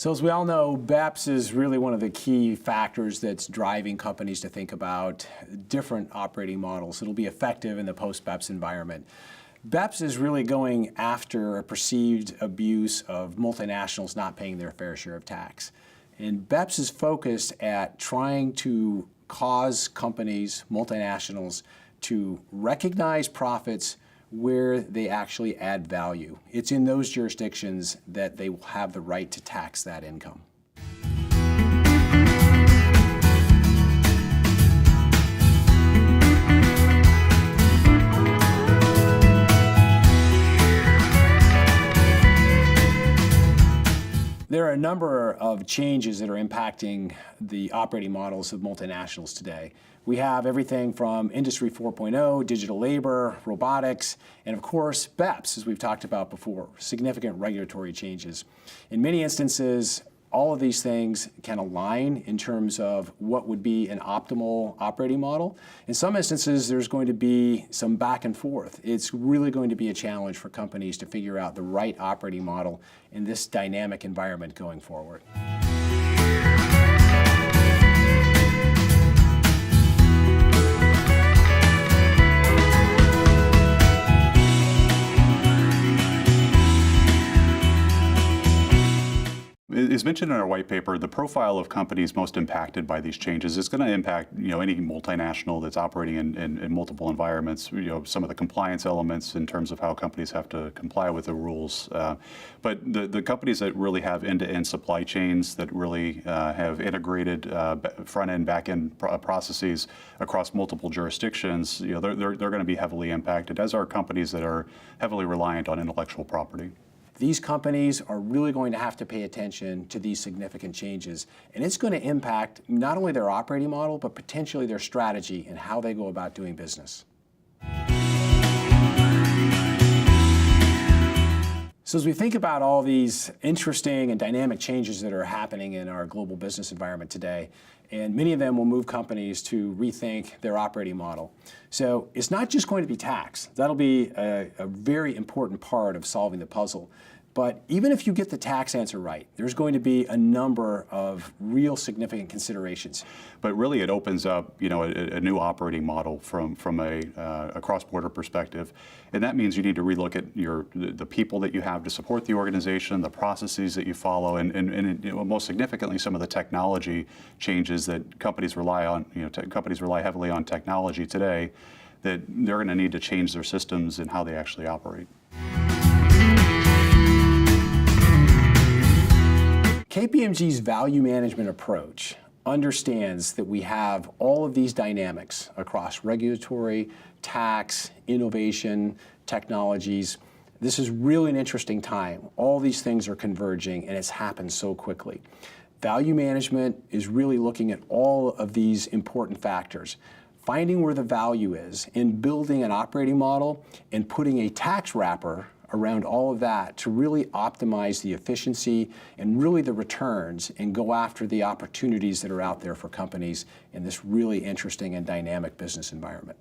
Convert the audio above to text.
So as we all know, BEPS is really one of the key factors that's driving companies to think about different operating models that'll be effective in the post-BEPS environment. BEPS is really going after a perceived abuse of multinationals not paying their fair share of tax. And BEPS is focused at trying to cause companies, multinationals, to recognize profits where they actually add value. It's in those jurisdictions that they will have the right to tax that income. There are a number of changes that are impacting the operating models of multinationals today. We have everything from Industry 4.0, digital labor, robotics, and of course, BEPS, as we've talked about before, significant regulatory changes. In many instances, all of these things can align in terms of what would be an optimal operating model. In some instances, there's going to be some back and forth. It's really going to be a challenge for companies to figure out the right operating model in this dynamic environment going forward. As mentioned in our white paper, the profile of companies most impacted by these changes is going to impact, any multinational that's operating in multiple environments. Some of the compliance elements in terms of how companies have to comply with the rules. But the companies that really have end-to-end supply chains that really have integrated front-end, back-end processes across multiple jurisdictions, they're going to be heavily impacted, as are companies that are heavily reliant on intellectual property. These companies are really going to have to pay attention to these significant changes, and it's going to impact not only their operating model, but potentially their strategy and how they go about doing business. So as we think about all these interesting and dynamic changes that are happening in our global business environment today, and many of them will move companies to rethink their operating model. So it's not just going to be tax. That'll be a very important part of solving the puzzle. But even if you get the tax answer right, there's going to be a number of real significant considerations. But really it opens up, a new operating model from a cross-border perspective. And that means you need to relook at the people that you have to support the organization, the processes that you follow, and most significantly, some of the technology changes that companies rely on. Companies rely heavily on technology today, that they're going to need to change their systems and how they actually operate. KPMG's value management approach understands that we have all of these dynamics across regulatory, tax, innovation, technologies. This is really an interesting time. All these things are converging, and it's happened so quickly. Value management is really looking at all of these important factors, finding where the value is in building an operating model and putting a tax wrapper around all of that to really optimize the efficiency and really the returns and go after the opportunities that are out there for companies in this really interesting and dynamic business environment.